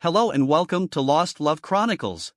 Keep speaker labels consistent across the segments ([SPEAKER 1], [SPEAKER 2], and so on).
[SPEAKER 1] Hello and welcome to Lost Love Chronicles.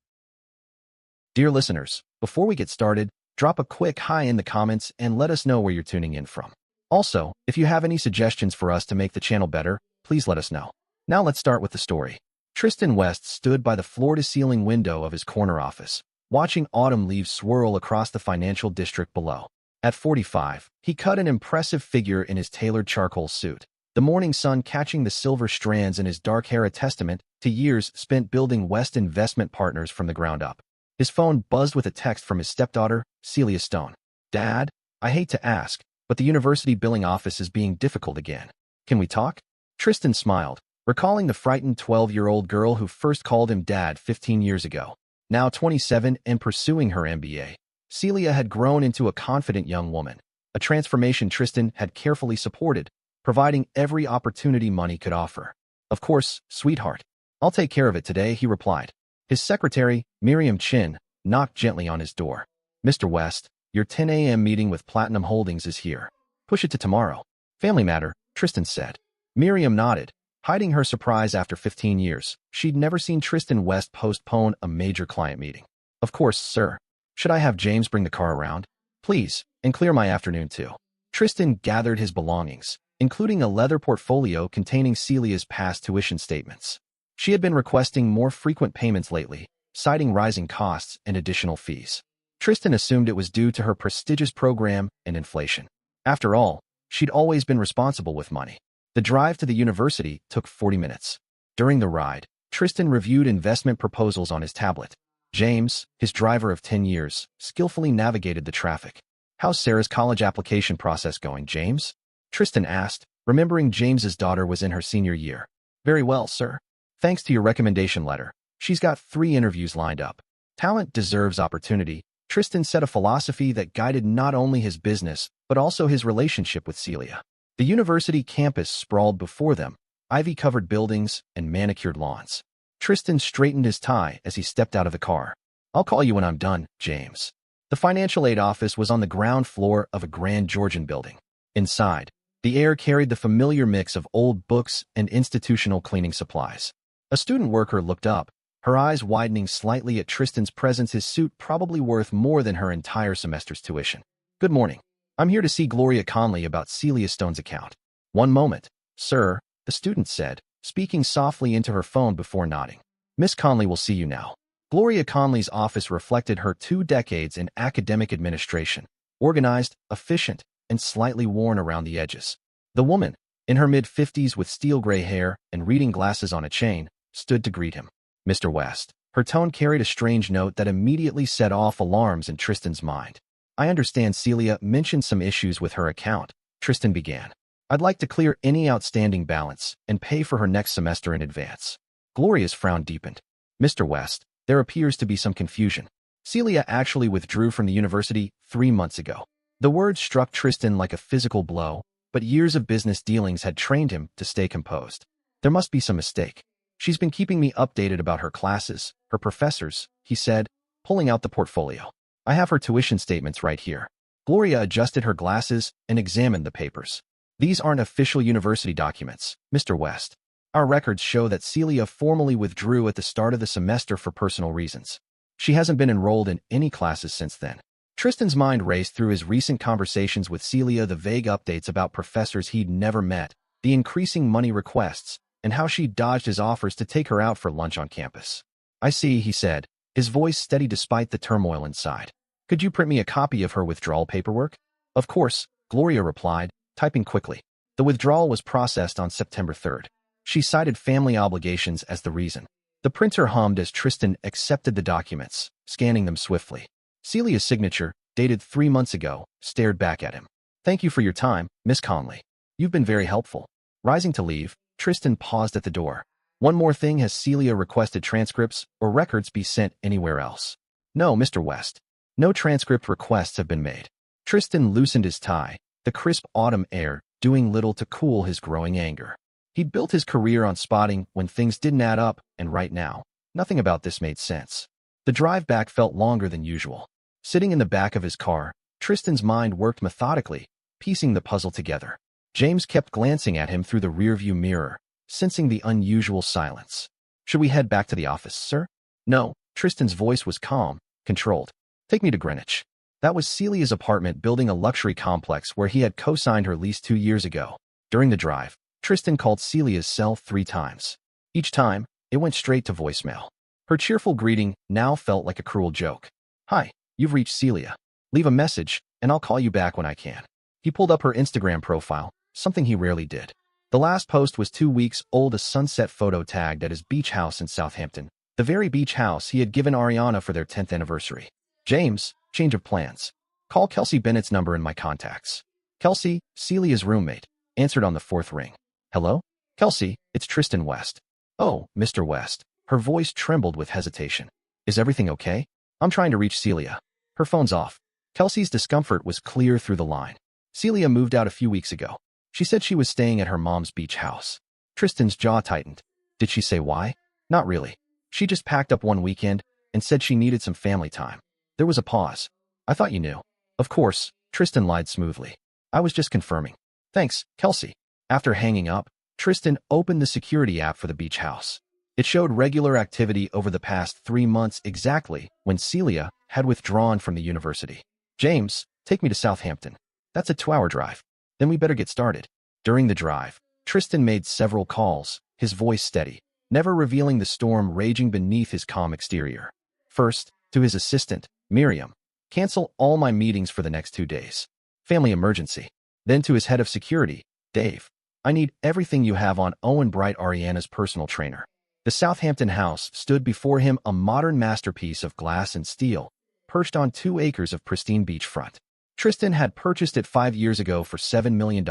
[SPEAKER 2] Dear listeners, before we get started, drop a quick hi in the comments and let us know where you're tuning in from. Also, if you have any suggestions for us to make the channel better, please let us know. Now let's start with the story. Tristan West stood by the floor-to-ceiling window of his corner office, watching autumn leaves swirl across the financial district below. At 45, he cut an impressive figure in his tailored charcoal suit, the morning sun catching the silver strands in his dark hair, a testament to years spent building West Investment Partners from the ground up. His phone buzzed with a text from his stepdaughter, Celia Stone. "Dad, I hate to ask, but the university billing office is being difficult again. Can we talk?" Tristan smiled, recalling the frightened 12-year-old girl who first called him dad 15 years ago. Now 27 and pursuing her MBA, Celia had grown into a confident young woman, a transformation Tristan had carefully supported, providing every opportunity money could offer. "Of course, sweetheart. I'll take care of it today," he replied. His secretary, Miriam Chin, knocked gently on his door. "Mr. West, your 10 a.m. meeting with Platinum Holdings is here. Push it to tomorrow." "Family matter," Tristan said. Miriam nodded, hiding her surprise. After 15 years, she'd never seen Tristan West postpone a major client meeting. "Of course, sir. Should I have James bring the car around? Please, and clear my afternoon too." Tristan gathered his belongings, including a leather portfolio containing Celia's past tuition statements. She had been requesting more frequent payments lately, citing rising costs and additional fees. Tristan assumed it was due to her prestigious program and inflation. After all, she'd always been responsible with money. The drive to the university took 40 minutes. During the ride, Tristan reviewed investment proposals on his tablet. James, his driver of 10 years, skillfully navigated the traffic. "How's Sarah's college application process going, James?" Tristan asked, remembering James's daughter was in her senior year. "Very well, sir. Thanks to your recommendation letter. She's got 3 interviews lined up." Talent deserves opportunity. Tristan set a philosophy that guided not only his business, but also his relationship with Celia. The university campus sprawled before them, ivy-covered buildings and manicured lawns. Tristan straightened his tie as he stepped out of the car. "I'll call you when I'm done, James." The financial aid office was on the ground floor of a grand Georgian building. Inside, the air carried the familiar mix of old books and institutional cleaning supplies. A student worker looked up, her eyes widening slightly at Tristan's presence, his suit probably worth more than her entire semester's tuition. "Good morning. I'm here to see Gloria Conley about Celia Stone's account." "One moment, sir," the student said, speaking softly into her phone before nodding. "Miss Conley will see you now." Gloria Conley's office reflected her 2 decades in academic administration, organized, efficient, and slightly worn around the edges. The woman, in her mid-50s with steel gray hair and reading glasses on a chain, stood to greet him. "Mr. West." Her tone carried a strange note that immediately set off alarms in Tristan's mind. "I understand Celia mentioned some issues with her account," Tristan began. "I'd like to clear any outstanding balance and pay for her next semester in advance." Gloria's frown deepened. "Mr. West, there appears to be some confusion. Celia actually withdrew from the university 3 months ago." The words struck Tristan like a physical blow, but years of business dealings had trained him to stay composed. "There must be some mistake. She's been keeping me updated about her classes, her professors," he said, pulling out the portfolio. "I have her tuition statements right here." Gloria adjusted her glasses and examined the papers. "These aren't official university documents, Mr. West. Our records show that Celia formally withdrew at the start of the semester for personal reasons. She hasn't been enrolled in any classes since then." Tristan's mind raced through his recent conversations with Celia, the vague updates about professors he'd never met, the increasing money requests, and how she dodged his offers to take her out for lunch on campus. "I see," he said, his voice steady despite the turmoil inside. "Could you print me a copy of her withdrawal paperwork?" "Of course," Gloria replied, typing quickly. The withdrawal was processed on September 3rd. She cited family obligations as the reason. The printer hummed as Tristan accepted the documents, scanning them swiftly. Celia's signature, dated 3 months ago, stared back at him. "Thank you for your time, Miss Conley. You've been very helpful." Rising to leave, Tristan paused at the door. "One more thing, has Celia requested transcripts or records be sent anywhere else?" "No, Mr. West. No transcript requests have been made." Tristan loosened his tie, the crisp autumn air doing little to cool his growing anger. He'd built his career on spotting when things didn't add up, and right now, nothing about this made sense. The drive back felt longer than usual. Sitting in the back of his car, Tristan's mind worked methodically, piecing the puzzle together. James kept glancing at him through the rearview mirror, sensing the unusual silence. Should we head back to the office, sir? No, Tristan's voice was calm, controlled. Take me to Greenwich. That was Celia's apartment building a luxury complex where he had co-signed her lease 2 years ago. During the drive, Tristan called Celia's cell 3 times. Each time, it went straight to voicemail. Her cheerful greeting now felt like a cruel joke. Hi, you've reached Celia. Leave a message, and I'll call you back when I can. He pulled up her Instagram profile, something he rarely did. The last post was 2 weeks old, a sunset photo tagged at his beach house in Southampton, the very beach house he had given Ariana for their 10th anniversary. James, change of plans. Call Kelsey Bennett's number in my contacts. Kelsey, Celia's roommate, answered on the 4th ring. Hello? Kelsey, it's Tristan West. Oh, Mr. West. Her voice trembled with hesitation. Is everything okay? I'm trying to reach Celia. Her phone's off. Kelsey's discomfort was clear through the line. Celia moved out a few weeks ago. She said she was staying at her mom's beach house. Tristan's jaw tightened. Did she say why? Not really. She just packed up one weekend and said she needed some family time. There was a pause. I thought you knew. Of course, Tristan lied smoothly. I was just confirming. Thanks, Kelsey. After hanging up, Tristan opened the security app for the beach house. It showed regular activity over the past 3 months, exactly when Celia had withdrawn from the university. James, take me to Southampton. That's a 2-hour drive. Then we better get started. During the drive, Tristan made several calls, his voice steady, never revealing the storm raging beneath his calm exterior. First, to his assistant, Miriam. Cancel all my meetings for the next 2 days. Family emergency. Then to his head of security, Dave. I need everything you have on Owen Bright, Ariana's personal trainer. The Southampton house stood before him, a modern masterpiece of glass and steel, perched on 2 acres of pristine beachfront. Tristan had purchased it 5 years ago for $7 million,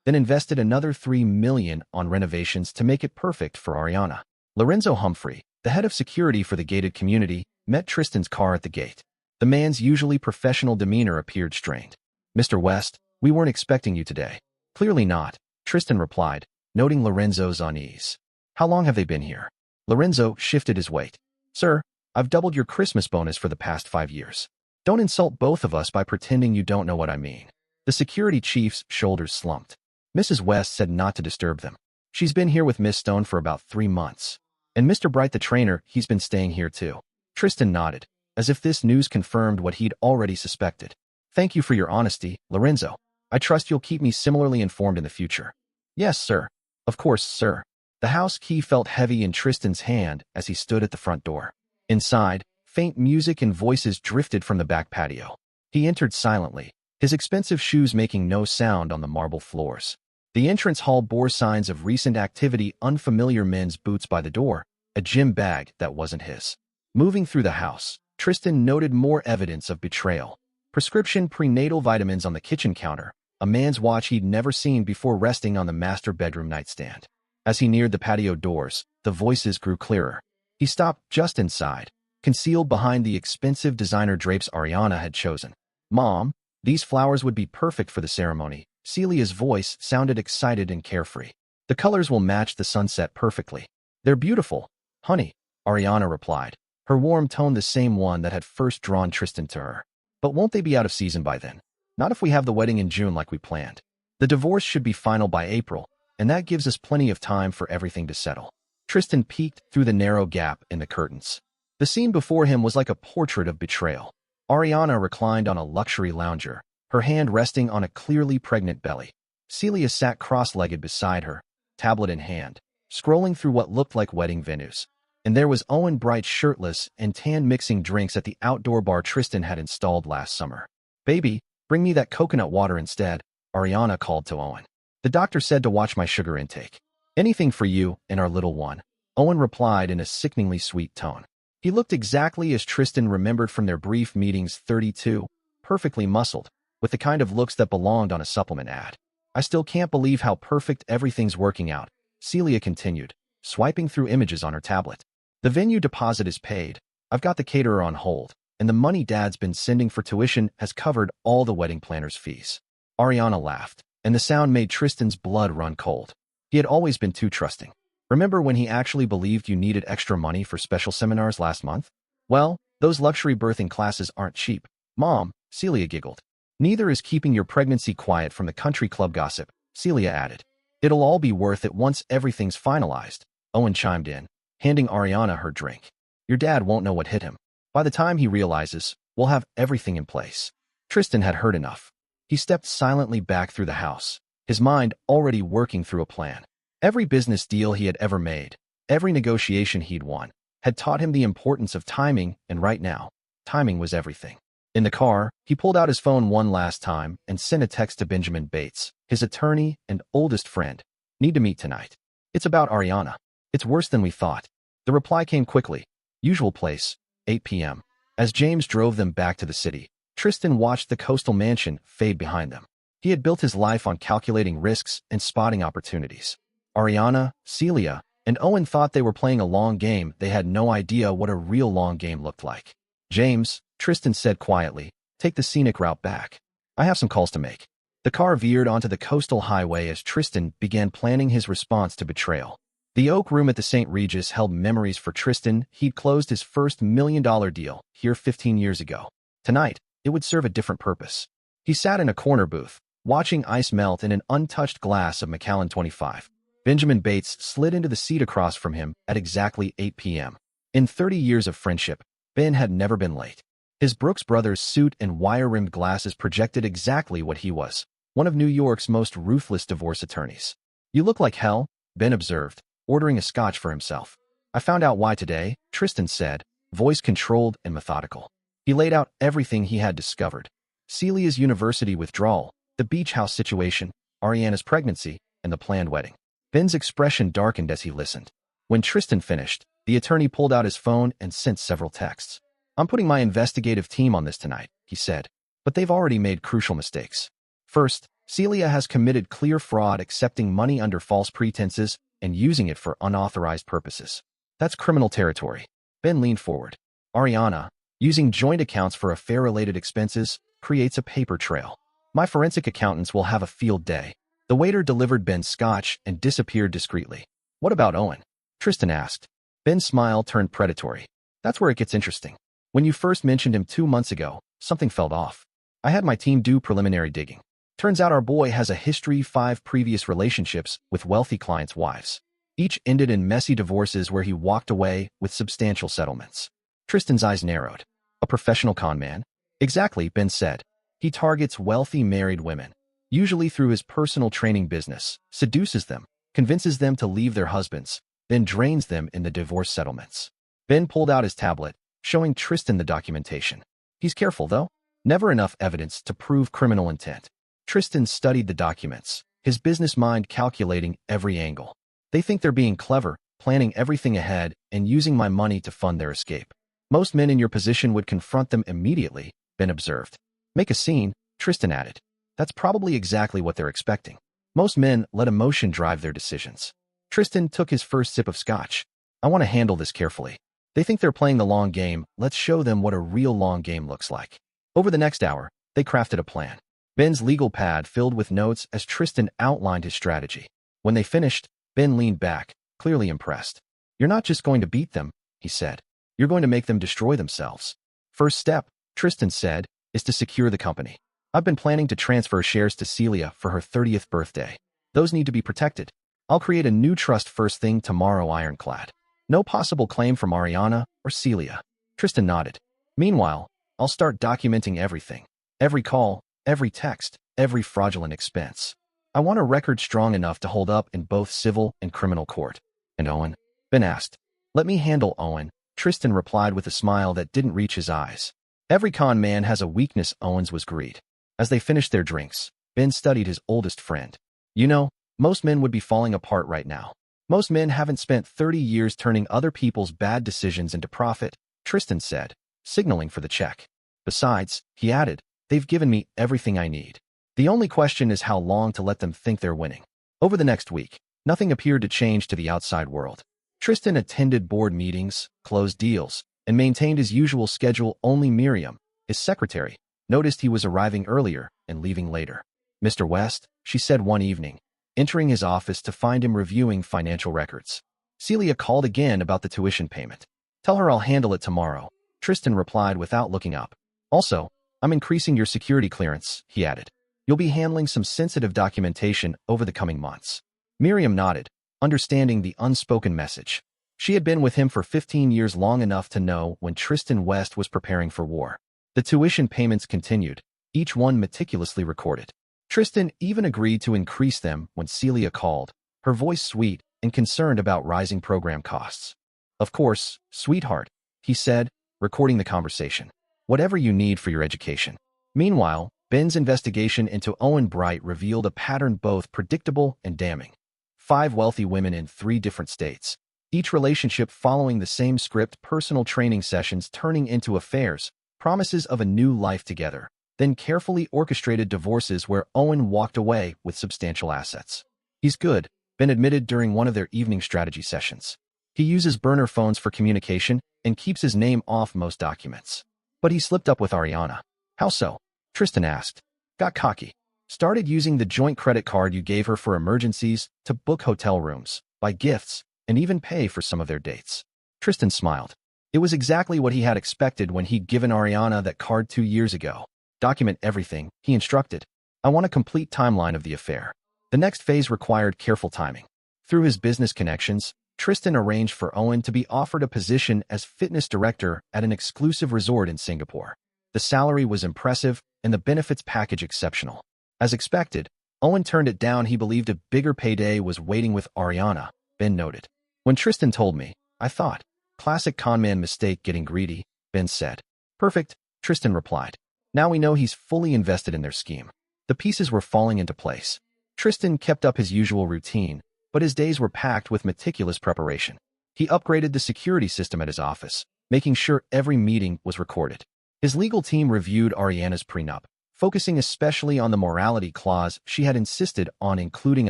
[SPEAKER 2] then invested another $3 million on renovations to make it perfect for Ariana. Lorenzo Humphrey, the head of security for the gated community, met Tristan's car at the gate. The man's usually professional demeanor appeared strained. Mr. West, we weren't expecting you today. Clearly not, Tristan replied, noting Lorenzo's unease. How long have they been here? Lorenzo shifted his weight. Sir, I've doubled your Christmas bonus for the past 5 years. Don't insult both of us by pretending you don't know what I mean. The security chief's shoulders slumped. Mrs. West said not to disturb them. She's been here with Miss Stone for about 3 months. And Mr. Bright, the trainer, he's been staying here too. Tristan nodded, as if this news confirmed what he'd already suspected. Thank you for your honesty, Lorenzo. I trust you'll keep me similarly informed in the future. Yes, sir. Of course, sir. The house key felt heavy in Tristan's hand as he stood at the front door. Inside, faint music and voices drifted from the back patio. He entered silently, his expensive shoes making no sound on the marble floors. The entrance hall bore signs of recent activity, unfamiliar men's boots by the door, a gym bag that wasn't his. Moving through the house, Tristan noted more evidence of betrayal. Prescription prenatal vitamins on the kitchen counter, a man's watch he'd never seen before resting on the master bedroom nightstand. As he neared the patio doors, the voices grew clearer. He stopped just inside, concealed behind the expensive designer drapes Ariana had chosen. Mom, these flowers would be perfect for the ceremony. Celia's voice sounded excited and carefree. The colors will match the sunset perfectly. They're beautiful, honey, Ariana replied, her warm tone the same one that had first drawn Tristan to her. But won't they be out of season by then? Not if we have the wedding in June like we planned. The divorce should be final by April, and that gives us plenty of time for everything to settle. Tristan peeked through the narrow gap in the curtains. The scene before him was like a portrait of betrayal. Ariana reclined on a luxury lounger, her hand resting on a clearly pregnant belly. Celia sat cross-legged beside her, tablet in hand, scrolling through what looked like wedding venues. And there was Owen Bright shirtless and tan mixing drinks at the outdoor bar Tristan had installed last summer. Baby, bring me that coconut water instead, Ariana called to Owen. The doctor said to watch my sugar intake. Anything for you and our little one, Owen replied in a sickeningly sweet tone. He looked exactly as Tristan remembered from their brief meetings 32, perfectly muscled, with the kind of looks that belonged on a supplement ad. I still can't believe how perfect everything's working out, Celia continued, swiping through images on her tablet. The venue deposit is paid, I've got the caterer on hold, and the money Dad's been sending for tuition has covered all the wedding planner's fees. Ariana laughed, and the sound made Tristan's blood run cold. He had always been too trusting. Remember when he actually believed you needed extra money for special seminars last month? Well, those luxury birthing classes aren't cheap. Mom, Celia giggled. Neither is keeping your pregnancy quiet from the country club gossip, Celia added. It'll all be worth it once everything's finalized, Owen chimed in. handing Ariana her drink. Your dad won't know what hit him. By the time he realizes, we'll have everything in place. Tristan had heard enough. He stepped silently back through the house, his mind already working through a plan. Every business deal he had ever made, every negotiation he'd won, had taught him the importance of timing, and right now, timing was everything. In the car, he pulled out his phone one last time and sent a text to Benjamin Bates, his attorney and oldest friend. Need to meet tonight. It's about Ariana. It's worse than we thought. The reply came quickly. Usual place, 8 p.m. As James drove them back to the city, Tristan watched the coastal mansion fade behind them. He had built his life on calculating risks and spotting opportunities. Ariana, Celia, and Owen thought they were playing a long game. They had no idea what a real long game looked like. James, Tristan said quietly, take the scenic route back. I have some calls to make. The car veered onto the coastal highway as Tristan began planning his response to betrayal. The Oak Room at the St. Regis held memories for Tristan. He'd closed his first $1 million deal here 15 years ago. Tonight, it would serve a different purpose. He sat in a corner booth, watching ice melt in an untouched glass of Macallan 25. Benjamin Bates slid into the seat across from him at exactly 8 p.m. In 30 years of friendship, Ben had never been late. His Brooks Brothers suit and wire-rimmed glasses projected exactly what he was, one of New York's most ruthless divorce attorneys. You look like hell, Ben observed, ordering a scotch for himself. I found out why today, Tristan said, voice controlled and methodical. He laid out everything he had discovered. Celia's university withdrawal, the beach house situation, Ariana's pregnancy, and the planned wedding. Ben's expression darkened as he listened. When Tristan finished, the attorney pulled out his phone and sent several texts. I'm putting my investigative team on this tonight, he said, but they've already made crucial mistakes. First, Celia has committed clear fraud, accepting money under false pretenses and using it for unauthorized purposes. That's criminal territory. Ben leaned forward. Ariana, using joint accounts for affair-related expenses, creates a paper trail. My forensic accountants will have a field day. The waiter delivered Ben's scotch and disappeared discreetly. What about Owen? Tristan asked. Ben's smile turned predatory. That's where it gets interesting. When you first mentioned him 2 months ago, something felt off. I had my team do preliminary digging. Turns out our boy has a history, 5 previous relationships with wealthy clients' wives. Each ended in messy divorces where he walked away with substantial settlements. Tristan's eyes narrowed. A professional con man? Exactly, Ben said. He targets wealthy married women, usually through his personal training business, seduces them, convinces them to leave their husbands, then drains them in the divorce settlements. Ben pulled out his tablet, showing Tristan the documentation. He's careful, though. Never enough evidence to prove criminal intent. Tristan studied the documents, his business mind calculating every angle. They think they're being clever, planning everything ahead, and using my money to fund their escape. Most men in your position would confront them immediately, Ben observed. Make a scene, Tristan added. That's probably exactly what they're expecting. Most men let emotion drive their decisions. Tristan took his first sip of scotch. I want to handle this carefully. They think they're playing the long game. Let's show them what a real long game looks like. Over the next hour, they crafted a plan. Ben's legal pad filled with notes as Tristan outlined his strategy. When they finished, Ben leaned back, clearly impressed. You're not just going to beat them, he said. You're going to make them destroy themselves. First step, Tristan said, is to secure the company. I've been planning to transfer shares to Celia for her 30th birthday. Those need to be protected. I'll create a new trust first thing tomorrow, ironclad. No possible claim from Ariana or Celia. Tristan nodded. Meanwhile, I'll start documenting everything. Every call, every text, every fraudulent expense. I want a record strong enough to hold up in both civil and criminal court. And Owen? Ben asked. Let me handle Owen, Tristan replied with a smile that didn't reach his eyes. Every con man has a weakness. Owen's was greed. As they finished their drinks, Ben studied his oldest friend. You know, most men would be falling apart right now. Most men haven't spent 30 years turning other people's bad decisions into profit, Tristan said, signaling for the check. Besides, he added, they've given me everything I need. The only question is how long to let them think they're winning. Over the next week, nothing appeared to change to the outside world. Tristan attended board meetings, closed deals, and maintained his usual schedule. Only Miriam, his secretary, noticed he was arriving earlier and leaving later. Mr. West, she said one evening, entering his office to find him reviewing financial records. Celia called again about the tuition payment. Tell her I'll handle it tomorrow, Tristan replied without looking up. Also, I'm increasing your security clearance, he added. You'll be handling some sensitive documentation over the coming months. Miriam nodded, understanding the unspoken message. She had been with him for 15 years, long enough to know when Tristan West was preparing for war. The tuition payments continued, each one meticulously recorded. Tristan even agreed to increase them when Celia called, her voice sweet and concerned about rising program costs. "Of course, sweetheart," he said, recording the conversation. "Whatever you need for your education." Meanwhile, Ben's investigation into Owen Bright revealed a pattern both predictable and damning. 5 wealthy women in 3 different states. Each relationship following the same script: personal training sessions turning into affairs, promises of a new life together, then carefully orchestrated divorces where Owen walked away with substantial assets. "He's good," Ben admitted during one of their evening strategy sessions. "He uses burner phones for communication and keeps his name off most documents. But he slipped up with Ariana." "How so?" Tristan asked. "Got cocky. Started using the joint credit card you gave her for emergencies to book hotel rooms, buy gifts, and even pay for some of their dates." Tristan smiled. It was exactly what he had expected when he'd given Ariana that card 2 years ago. "Document everything," he instructed. "I want a complete timeline of the affair." The next phase required careful timing. Through his business connections, Tristan arranged for Owen to be offered a position as fitness director at an exclusive resort in Singapore. The salary was impressive and the benefits package exceptional. As expected, Owen turned it down. He believed a bigger payday was waiting with Ariana, Ben noted. "When Tristan told me, I thought, classic conman mistake, getting greedy," Ben said. "Perfect," Tristan replied. "Now we know he's fully invested in their scheme." The pieces were falling into place. Tristan kept up his usual routine, but his days were packed with meticulous preparation. He upgraded the security system at his office, making sure every meeting was recorded. His legal team reviewed Ariana's prenup, focusing especially on the morality clause she had insisted on including,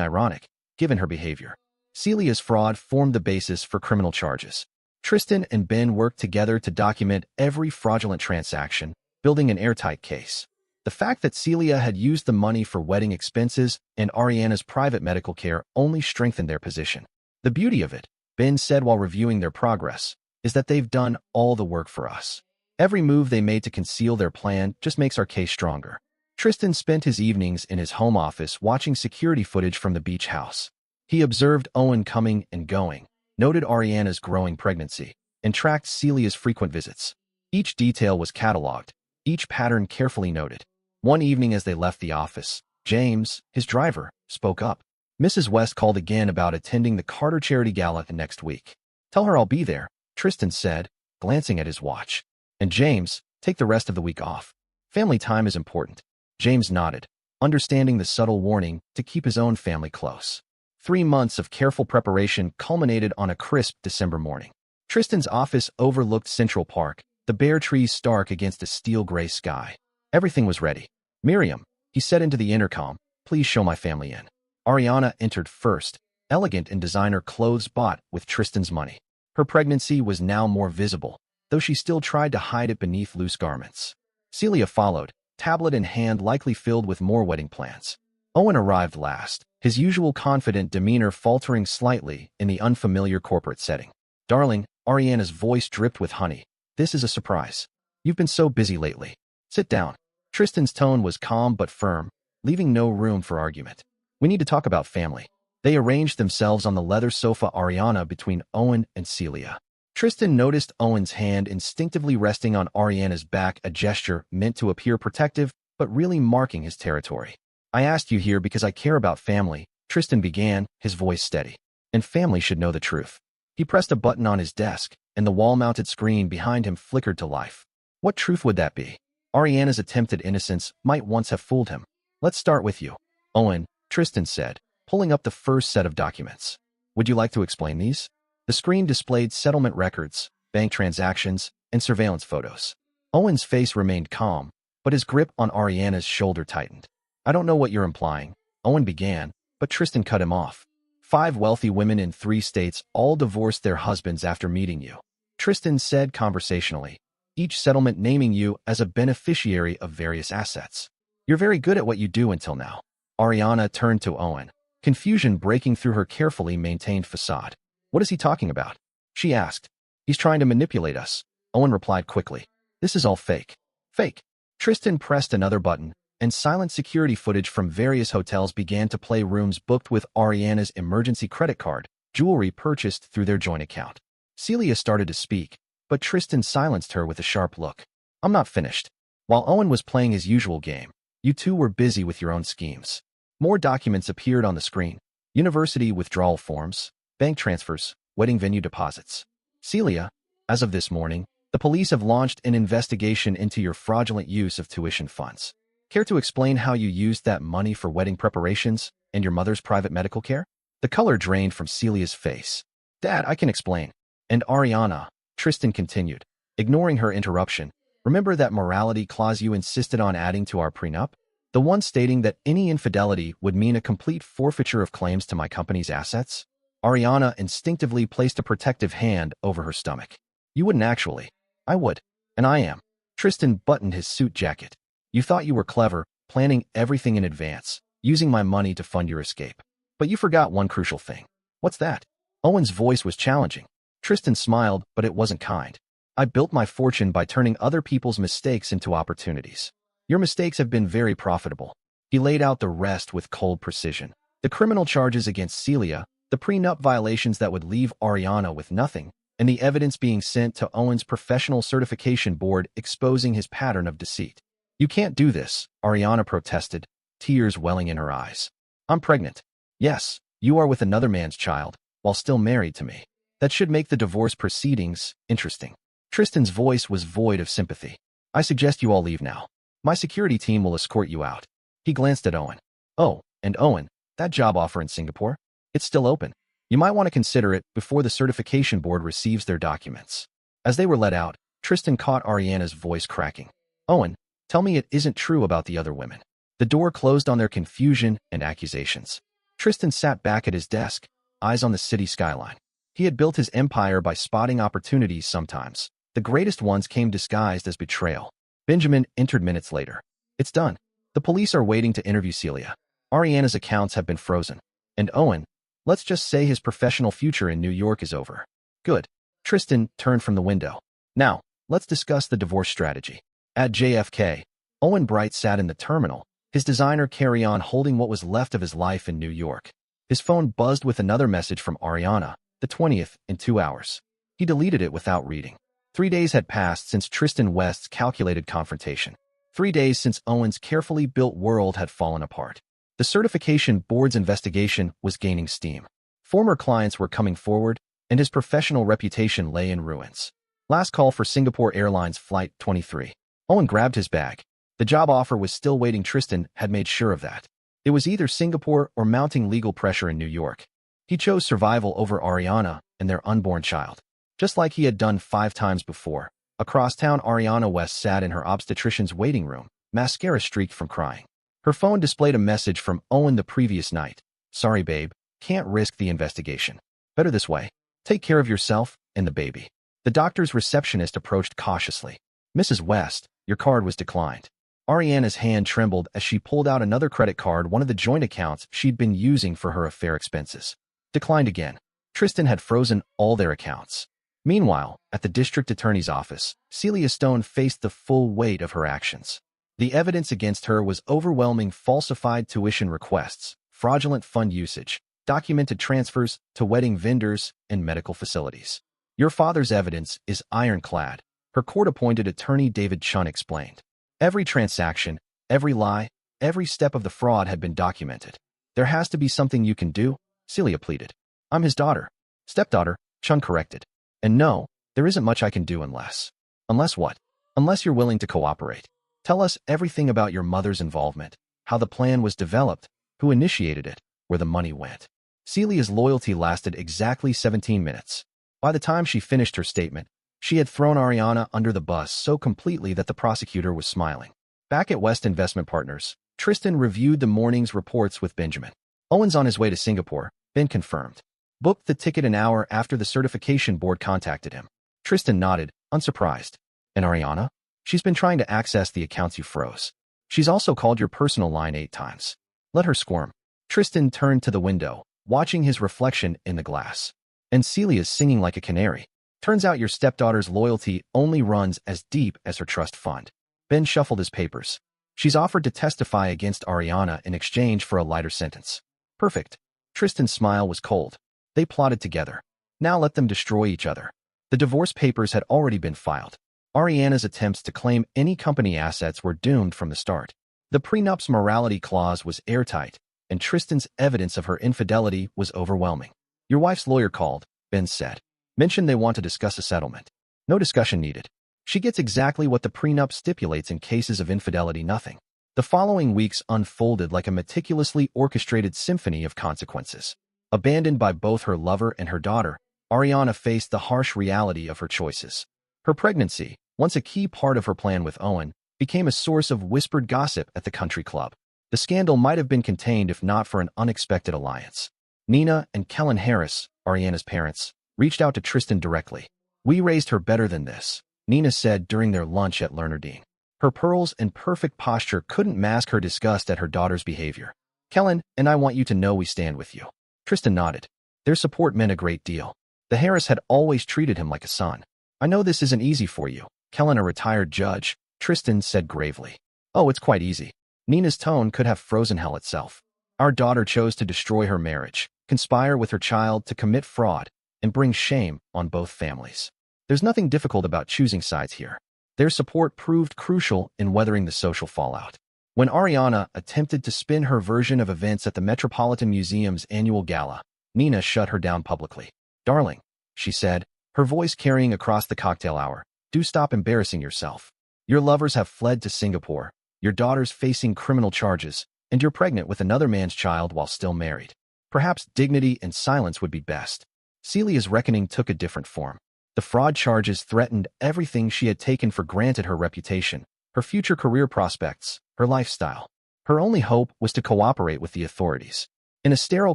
[SPEAKER 2] ironic, given her behavior. Celia's fraud formed the basis for criminal charges. Tristan and Ben worked together to document every fraudulent transaction, building an airtight case. The fact that Celia had used the money for wedding expenses and Ariana's private medical care only strengthened their position. "The beauty of it," Ben said while reviewing their progress, "is that they've done all the work for us. Every move they made to conceal their plan just makes our case stronger." Tristan spent his evenings in his home office watching security footage from the beach house. He observed Owen coming and going, noted Ariana's growing pregnancy, and tracked Celia's frequent visits. Each detail was cataloged, each pattern carefully noted. One evening as they left the office, James, his driver, spoke up. "Mrs. West called again about attending the Carter Charity Gala next week. Tell her I'll be there," Tristan said, glancing at his watch. "And James, take the rest of the week off. Family time is important." James nodded, understanding the subtle warning to keep his own family close. 3 months of careful preparation culminated on a crisp December morning. Tristan's office overlooked Central Park, the bare trees stark against a steel-gray sky. Everything was ready. "Miriam," he said into the intercom, "please show my family in." Ariana entered first, elegant in designer clothes bought with Tristan's money. Her pregnancy was now more visible, though she still tried to hide it beneath loose garments. Celia followed, tablet in hand, likely filled with more wedding plans. Owen arrived last, his usual confident demeanor faltering slightly in the unfamiliar corporate setting. "Darling," Ariana's voice dripped with honey, "this is a surprise. You've been so busy lately. Sit down." Tristan's tone was calm but firm, leaving no room for argument. "We need to talk about family." They arranged themselves on the leather sofa Ariana between Owen and Celia. Tristan noticed Owen's hand instinctively resting on Ariana's back, a gesture meant to appear protective, but really marking his territory. "I asked you here because I care about family," Tristan began, his voice steady. "And family should know the truth." He pressed a button on his desk, and the wall-mounted screen behind him flickered to life. What truth would that be? Ariana's attempted innocence might once have fooled him. "Let's start with you, Owen," Tristan said, pulling up the first set of documents. "Would you like to explain these?" The screen displayed settlement records, bank transactions, and surveillance photos. Owen's face remained calm, but his grip on Ariana's shoulder tightened. "I don't know what you're implying," Owen began, but Tristan cut him off. 5 wealthy women in 3 states all divorced their husbands after meeting you," Tristan said conversationally, "each settlement naming you as a beneficiary of various assets. You're very good at what you do until now." Ariana turned to Owen, confusion breaking through her carefully maintained facade. "What is he talking about?" she asked. "He's trying to manipulate us," Owen replied quickly. "This is all fake." "Fake." Tristan pressed another button, and silent security footage from various hotels began to play. Rooms booked with Ariana's emergency credit card, jewelry purchased through their joint account. Celia started to speak, but Tristan silenced her with a sharp look. I'm not finished. While Owen was playing his usual game, you two were busy with your own schemes. More documents appeared on the screen. University withdrawal forms, bank transfers, wedding venue deposits. Celia, as of this morning, the police have launched an investigation into your fraudulent use of tuition funds. Care to explain how you used that money for wedding preparations and your mother's private medical care? The color drained from Celia's face. Dad, I can explain. And Ariana, Tristan continued, ignoring her interruption, remember that morality clause you insisted on adding to our prenup? The one stating that any infidelity would mean a complete forfeiture of claims to my company's assets? Ariana instinctively placed a protective hand over her stomach. You wouldn't actually. I would. And I am. Tristan buttoned his suit jacket. You thought you were clever, planning everything in advance, using my money to fund your escape. But you forgot one crucial thing. What's that? Owen's voice was challenging. Tristan smiled, but it wasn't kind. I built my fortune by turning other people's mistakes into opportunities. Your mistakes have been very profitable. He laid out the rest with cold precision. The criminal charges against Celia, the prenup violations that would leave Ariana with nothing, and the evidence being sent to Owen's professional certification board exposing his pattern of deceit. You can't do this, Ariana protested, tears welling in her eyes. I'm pregnant. Yes, you are with another man's child, while still married to me. That should make the divorce proceedings interesting. Tristan's voice was void of sympathy. I suggest you all leave now. My security team will escort you out. He glanced at Owen. Oh, and Owen, that job offer in Singapore? It's still open. You might want to consider it before the certification board receives their documents. As they were let out, Tristan caught Ariana's voice cracking. Owen, tell me it isn't true about the other women. The door closed on their confusion and accusations. Tristan sat back at his desk, eyes on the city skyline. He had built his empire by spotting opportunities sometimes. The greatest ones came disguised as betrayal. Benjamin entered minutes later. It's done. The police are waiting to interview Celia. Ariana's accounts have been frozen. And Owen, let's just say his professional future in New York is over. Good. Tristan turned from the window. Now, let's discuss the divorce strategy. At JFK, Owen Bright sat in the terminal, his designer carry-on holding what was left of his life in New York. His phone buzzed with another message from Ariana, the 20th, in 2 hours. He deleted it without reading. 3 days had passed since Tristan West's calculated confrontation. 3 days since Owen's carefully built world had fallen apart. The certification board's investigation was gaining steam. Former clients were coming forward, and his professional reputation lay in ruins. Last call for Singapore Airlines Flight 23. Owen grabbed his bag. The job offer was still waiting. Tristan had made sure of that. It was either Singapore or mounting legal pressure in New York. He chose survival over Ariana and their unborn child. Just like he had done 5 times before, across town Ariana West sat in her obstetrician's waiting room, mascara streaked from crying. Her phone displayed a message from Owen the previous night. Sorry, babe, can't risk the investigation. Better this way. Take care of yourself and the baby. The doctor's receptionist approached cautiously. Mrs. West, your card was declined. Ariana's hand trembled as she pulled out another credit card, one of the joint accounts she'd been using for her affair expenses. Declined again. Tristan had frozen all their accounts. Meanwhile, at the district attorney's office, Celia Stone faced the full weight of her actions. The evidence against her was overwhelming: falsified tuition requests, fraudulent fund usage, documented transfers to wedding vendors and medical facilities. Your father's evidence is ironclad, her court-appointed attorney David Chun explained. Every transaction, every lie, every step of the fraud had been documented. There has to be something you can do, Celia pleaded. I'm his daughter. Stepdaughter, Chun corrected. And no, there isn't much I can do unless. Unless what? Unless you're willing to cooperate. Tell us everything about your mother's involvement, how the plan was developed, who initiated it, where the money went. Celia's loyalty lasted exactly 17 minutes. By the time she finished her statement, she had thrown Ariana under the bus so completely that the prosecutor was smiling. Back at West Investment Partners, Tristan reviewed the morning's reports with Benjamin. Owen's on his way to Singapore, Ben confirmed. Booked the ticket an hour after the certification board contacted him. Tristan nodded, unsurprised. And Ariana? She's been trying to access the accounts you froze. She's also called your personal line 8 times. Let her squirm. Tristan turned to the window, watching his reflection in the glass. And Celia's singing like a canary. Turns out your stepdaughter's loyalty only runs as deep as her trust fund. Ben shuffled his papers. She's offered to testify against Ariana in exchange for a lighter sentence. Perfect. Tristan's smile was cold. They plotted together. Now let them destroy each other. The divorce papers had already been filed. Ariana's attempts to claim any company assets were doomed from the start. The prenup's morality clause was airtight, and Tristan's evidence of her infidelity was overwhelming. Your wife's lawyer called, Ben said. Mentioned they want to discuss a settlement. No discussion needed. She gets exactly what the prenup stipulates in cases of infidelity, nothing. The following weeks unfolded like a meticulously orchestrated symphony of consequences. Abandoned by both her lover and her daughter, Ariana faced the harsh reality of her choices. Her pregnancy, once a key part of her plan with Owen, became a source of whispered gossip at the country club. The scandal might have been contained if not for an unexpected alliance. Nina and Kellen Harris, Ariana's parents, reached out to Tristan directly. We raised her better than this, Nina said during their lunch at Leonardine. Her pearls and perfect posture couldn't mask her disgust at her daughter's behavior. Kellen and I want you to know we stand with you. Tristan nodded. Their support meant a great deal. The Harris had always treated him like a son. I know this isn't easy for you, Kellen, a retired judge, Tristan said gravely. Oh, it's quite easy. Nina's tone could have frozen hell itself. Our daughter chose to destroy her marriage, conspire with her child to commit fraud, and bring shame on both families. There's nothing difficult about choosing sides here. Their support proved crucial in weathering the social fallout. When Ariana attempted to spin her version of events at the Metropolitan Museum's annual gala, Nina shut her down publicly. Darling, she said, her voice carrying across the cocktail hour, do stop embarrassing yourself. Your lovers have fled to Singapore, your daughter's facing criminal charges, and you're pregnant with another man's child while still married. Perhaps dignity and silence would be best. Celia's reckoning took a different form. The fraud charges threatened everything she had taken for granted: her reputation, her future career prospects, her lifestyle. Her only hope was to cooperate with the authorities. In a sterile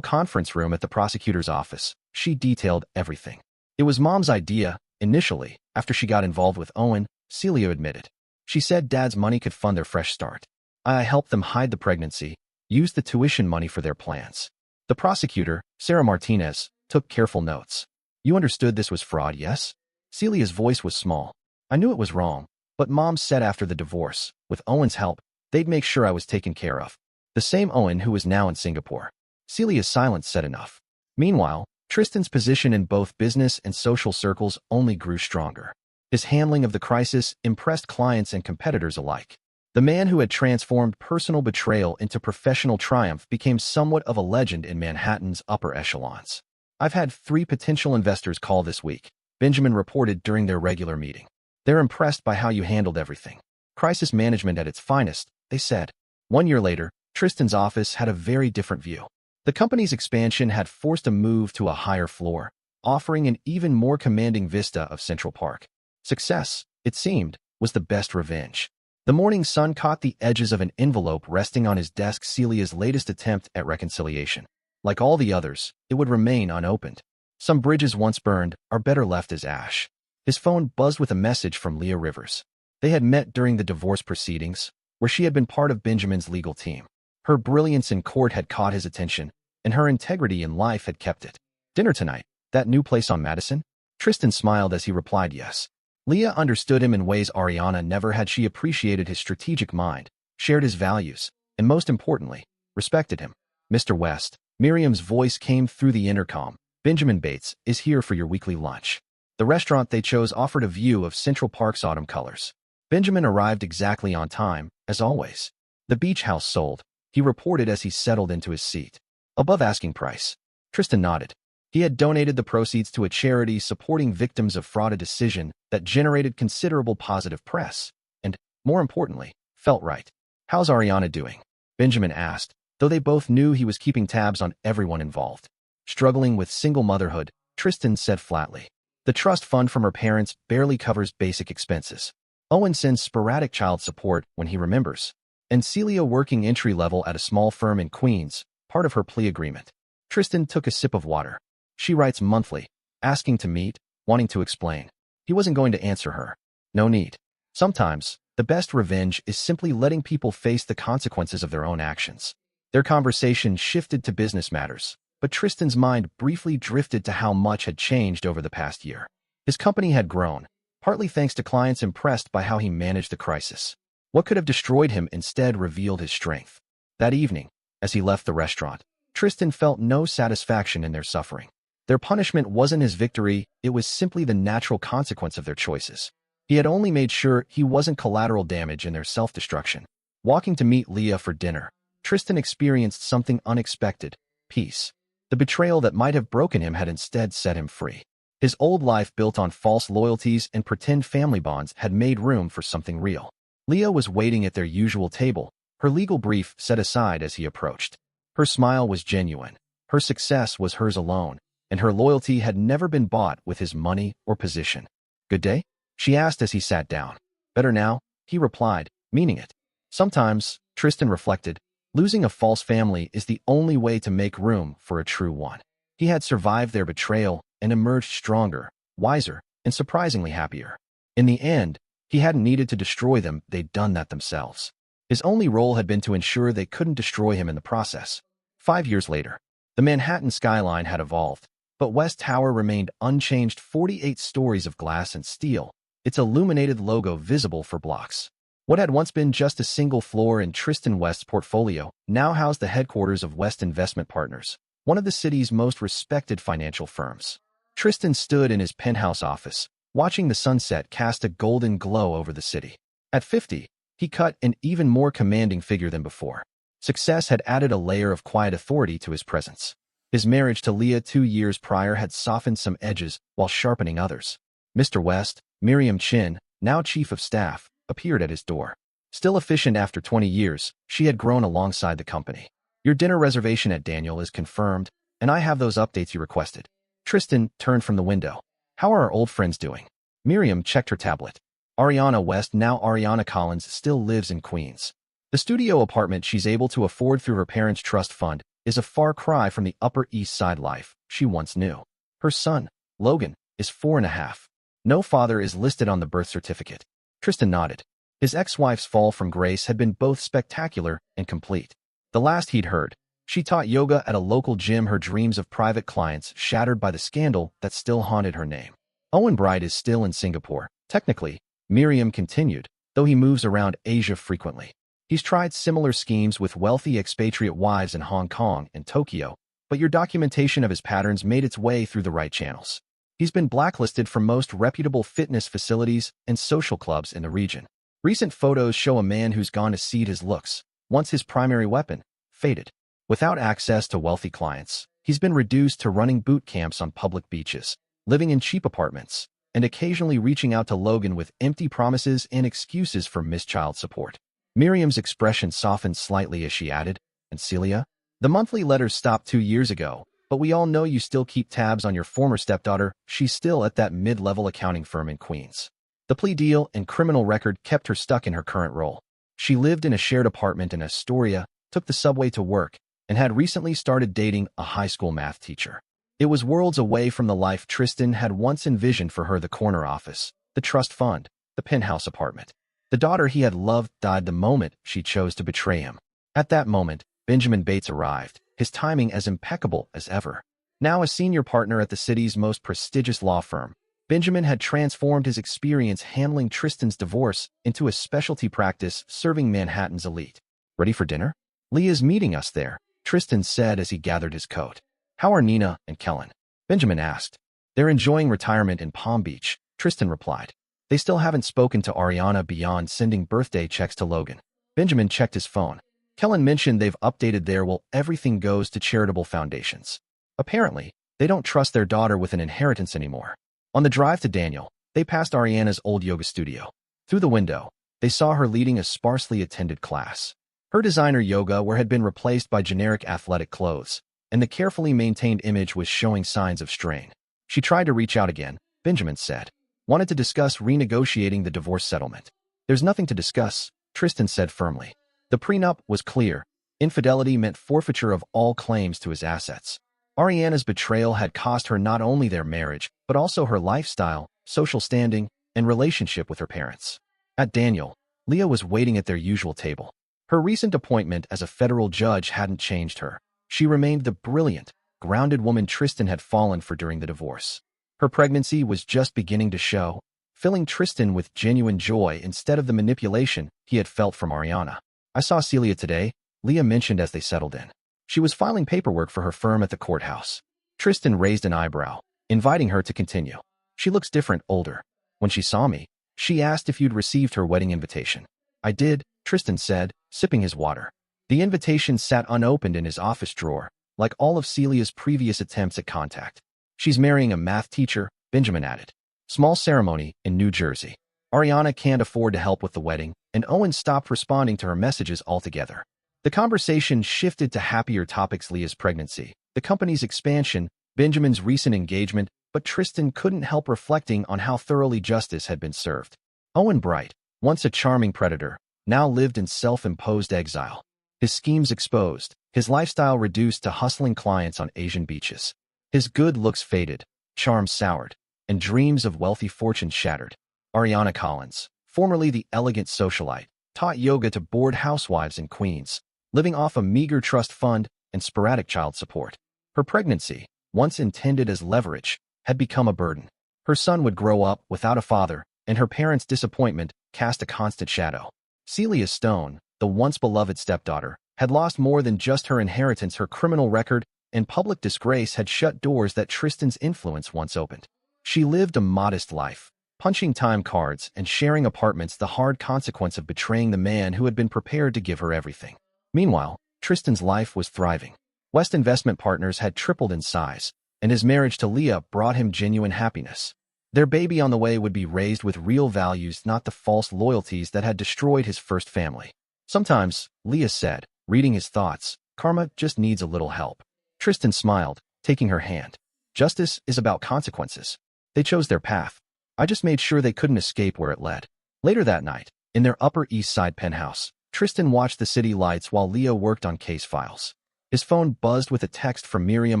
[SPEAKER 2] conference room at the prosecutor's office, she detailed everything. It was Mom's idea, initially, after she got involved with Owen, Celia admitted. She said Dad's money could fund their fresh start. I helped them hide the pregnancy, used the tuition money for their plans. The prosecutor, Sarah Martinez, took careful notes. You understood this was fraud, yes? Celia's voice was small. I knew it was wrong, but Mom said after the divorce, with Owen's help, they'd make sure I was taken care of. The same Owen who was now in Singapore. Celia's silence said enough. Meanwhile, Tristan's position in both business and social circles only grew stronger. His handling of the crisis impressed clients and competitors alike. The man who had transformed personal betrayal into professional triumph became somewhat of a legend in Manhattan's upper echelons. I've had 3 potential investors call this week, Benjamin reported during their regular meeting. They're impressed by how you handled everything. Crisis management at its finest, they said. 1 year later, Tristan's office had a very different view. The company's expansion had forced a move to a higher floor, offering an even more commanding vista of Central Park. Success, it seemed, was the best revenge. The morning sun caught the edges of an envelope resting on his desk, Celia's latest attempt at reconciliation. Like all the others, it would remain unopened. Some bridges once burned are better left as ash. His phone buzzed with a message from Leah Rivers. They had met during the divorce proceedings, where she had been part of Benjamin's legal team. Her brilliance in court had caught his attention, and her integrity in life had kept it. Dinner tonight, that new place on Madison? Tristan smiled as he replied yes. Leah understood him in ways Ariana never had. She appreciated his strategic mind, shared his values, and most importantly, respected him. Mr. West, Miriam's voice came through the intercom. Benjamin Bates is here for your weekly lunch. The restaurant they chose offered a view of Central Park's autumn colors. Benjamin arrived exactly on time, as always. The beach house sold, he reported as he settled into his seat. Above asking price. Tristan nodded. He had donated the proceeds to a charity supporting victims of fraud, a decision that generated considerable positive press, and, more importantly, felt right. How's Ariana doing? Benjamin asked, though they both knew he was keeping tabs on everyone involved. Struggling with single motherhood, Tristan said flatly. The trust fund from her parents barely covers basic expenses. Owen sends sporadic child support when he remembers. And Celia working entry-level at a small firm in Queens, part of her plea agreement. Tristan took a sip of water. She writes monthly, asking to meet, wanting to explain. He wasn't going to answer her. No need. Sometimes, the best revenge is simply letting people face the consequences of their own actions. Their conversation shifted to business matters, but Tristan's mind briefly drifted to how much had changed over the past year. His company had grown, partly thanks to clients impressed by how he managed the crisis. What could have destroyed him instead revealed his strength. That evening, as he left the restaurant, Tristan felt no satisfaction in their suffering. Their punishment wasn't his victory, it was simply the natural consequence of their choices. He had only made sure he wasn't collateral damage in their self-destruction. Walking to meet Leah for dinner, Tristan experienced something unexpected: peace. The betrayal that might have broken him had instead set him free. His old life built on false loyalties and pretend family bonds had made room for something real. Leah was waiting at their usual table, her legal brief set aside as he approached. Her smile was genuine. Her success was hers alone, and her loyalty had never been bought with his money or position. "Good day?" she asked as he sat down. "Better now," he replied, meaning it. Sometimes, Tristan reflected, losing a false family is the only way to make room for a true one. He had survived their betrayal and emerged stronger, wiser, and surprisingly happier. In the end, he hadn't needed to destroy them, they'd done that themselves. His only role had been to ensure they couldn't destroy him in the process. 5 years later, the Manhattan skyline had evolved, but West Tower remained unchanged: 48 stories of glass and steel, its illuminated logo visible for blocks. What had once been just a single floor in Tristan West's portfolio now housed the headquarters of West Investment Partners, one of the city's most respected financial firms. Tristan stood in his penthouse office, watching the sunset cast a golden glow over the city. At 50, he cut an even more commanding figure than before. Success had added a layer of quiet authority to his presence. His marriage to Leah 2 years prior had softened some edges while sharpening others. Mr. West, Miriam Chin, now chief of staff, appeared at his door. Still efficient after 20 years, she had grown alongside the company. "Your dinner reservation at Daniel is confirmed, and I have those updates you requested." Tristan turned from the window. "How are our old friends doing?" Miriam checked her tablet. Ariana West, now Ariana Collins, still lives in Queens. The studio apartment she's able to afford through her parents' trust fund is a far cry from the Upper East Side life she once knew. Her son, Logan, is 4.5. No father is listed on the birth certificate. Tristan nodded. His ex-wife's fall from grace had been both spectacular and complete. The last he'd heard, she taught yoga at a local gym, her dreams of private clients shattered by the scandal that still haunted her name. Owen Bright is still in Singapore. Technically, Miriam continued, though he moves around Asia frequently. He's tried similar schemes with wealthy expatriate wives in Hong Kong and Tokyo, but your documentation of his patterns made its way through the right channels. He's been blacklisted from most reputable fitness facilities and social clubs in the region. Recent photos show a man who's gone to seed his looks, once his primary weapon, faded. Without access to wealthy clients, he's been reduced to running boot camps on public beaches, living in cheap apartments, and occasionally reaching out to Logan with empty promises and excuses for missed child support. Miriam's expression softened slightly as she added, "And Celia? The monthly letters stopped 2 years ago, but we all know you still keep tabs on your former stepdaughter. She's still at that mid-level accounting firm in Queens." The plea deal and criminal record kept her stuck in her current role. She lived in a shared apartment in Astoria, took the subway to work, and had recently started dating a high school math teacher. It was worlds away from the life Tristan had once envisioned for her: the corner office, the trust fund, the penthouse apartment. The daughter he had loved died the moment she chose to betray him. At that moment, Benjamin Bates arrived, his timing as impeccable as ever. Now a senior partner at the city's most prestigious law firm, Benjamin had transformed his experience handling Tristan's divorce into a specialty practice serving Manhattan's elite. "Ready for dinner? Leah's meeting us there," Tristan said as he gathered his coat. "How are Nina and Kellen?" Benjamin asked. "They're enjoying retirement in Palm Beach," Tristan replied. "They still haven't spoken to Ariana beyond sending birthday checks to Logan." Benjamin checked his phone. Kellen mentioned they've updated their "well, everything goes to charitable foundations." Apparently, they don't trust their daughter with an inheritance anymore. On the drive to Daniel, they passed Ariana's old yoga studio. Through the window, they saw her leading a sparsely attended class. Her designer yoga wear had been replaced by generic athletic clothes, and the carefully maintained image was showing signs of strain. She tried to reach out again, Benjamin said. "Wanted to discuss renegotiating the divorce settlement." "There's nothing to discuss," Tristan said firmly. The prenup was clear. Infidelity meant forfeiture of all claims to his assets. Ariana's betrayal had cost her not only their marriage, but also her lifestyle, social standing, and relationship with her parents. At Daniel, Leah was waiting at their usual table. Her recent appointment as a federal judge hadn't changed her. She remained the brilliant, grounded woman Tristan had fallen for during the divorce. Her pregnancy was just beginning to show, filling Tristan with genuine joy instead of the manipulation he had felt from Ariana. "I saw Celia today," Leah mentioned as they settled in. "She was filing paperwork for her firm at the courthouse." Tristan raised an eyebrow, inviting her to continue. She looks different, older. When she saw me, she asked if you'd received her wedding invitation. I did, Tristan said, sipping his water. The invitation sat unopened in his office drawer, like all of Celia's previous attempts at contact. She's marrying a math teacher, Benjamin added. Small ceremony in New Jersey. Ariana can't afford to help with the wedding, and Owen stopped responding to her messages altogether. The conversation shifted to happier topics: Leah's pregnancy, the company's expansion, Benjamin's recent engagement, but Tristan couldn't help reflecting on how thoroughly justice had been served. Owen Bright, once a charming predator, now lived in self-imposed exile. His schemes exposed, his lifestyle reduced to hustling clients on Asian beaches. His good looks faded, charm soured, and dreams of wealthy fortune shattered. Ariana Collins, formerly the elegant socialite, taught yoga to bored housewives in Queens, living off a meager trust fund and sporadic child support. Her pregnancy, once intended as leverage, had become a burden. Her son would grow up without a father, and her parents' disappointment cast a constant shadow. Celia Stone, the once beloved stepdaughter, had lost more than just her inheritance. Her criminal record and public disgrace had shut doors that Tristan's influence once opened. She lived a modest life, punching time cards and sharing apartments, the hard consequence of betraying the man who had been prepared to give her everything. Meanwhile, Tristan's life was thriving. West Investment Partners had tripled in size, and his marriage to Leah brought him genuine happiness. Their baby on the way would be raised with real values, not the false loyalties that had destroyed his first family. Sometimes, Leah said, reading his thoughts, karma just needs a little help. Tristan smiled, taking her hand. Justice is about consequences. They chose their path. I just made sure they couldn't escape where it led. Later that night, in their Upper East Side penthouse, Tristan watched the city lights while Leah worked on case files. His phone buzzed with a text from Miriam.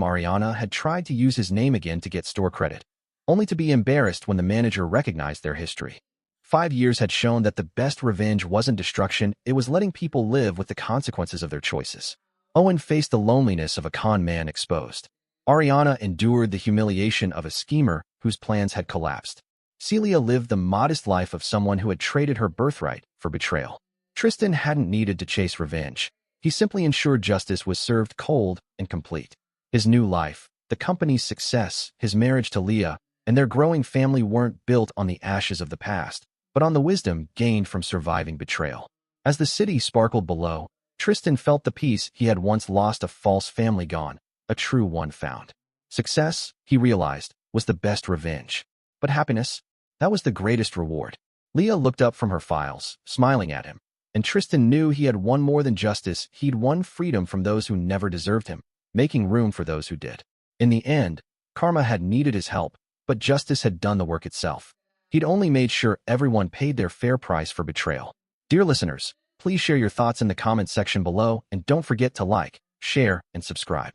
[SPEAKER 2] Ariana had tried to use his name again to get store credit, only to be embarrassed when the manager recognized their history. 5 years had shown that the best revenge wasn't destruction, it was letting people live with the consequences of their choices. Owen faced the loneliness of a con man exposed. Ariana endured the humiliation of a schemer whose plans had collapsed. Celia lived the modest life of someone who had traded her birthright for betrayal. Tristan hadn't needed to chase revenge. He simply ensured justice was served cold and complete. His new life, the company's success, his marriage to Leah, and their growing family weren't built on the ashes of the past, but on the wisdom gained from surviving betrayal. As the city sparkled below, Tristan felt the peace he had once lost, a false family gone, a true one found. Success, he realized, was the best revenge. But happiness, that was the greatest reward. Leah looked up from her files, smiling at him, and Tristan knew he had won more than justice. He'd won freedom from those who never deserved him, making room for those who did. In the end, karma had needed his help, but justice had done the work itself. He'd only made sure everyone paid their fair price for betrayal. Dear listeners, please share your thoughts in the comments section below, and don't forget to like, share, and subscribe.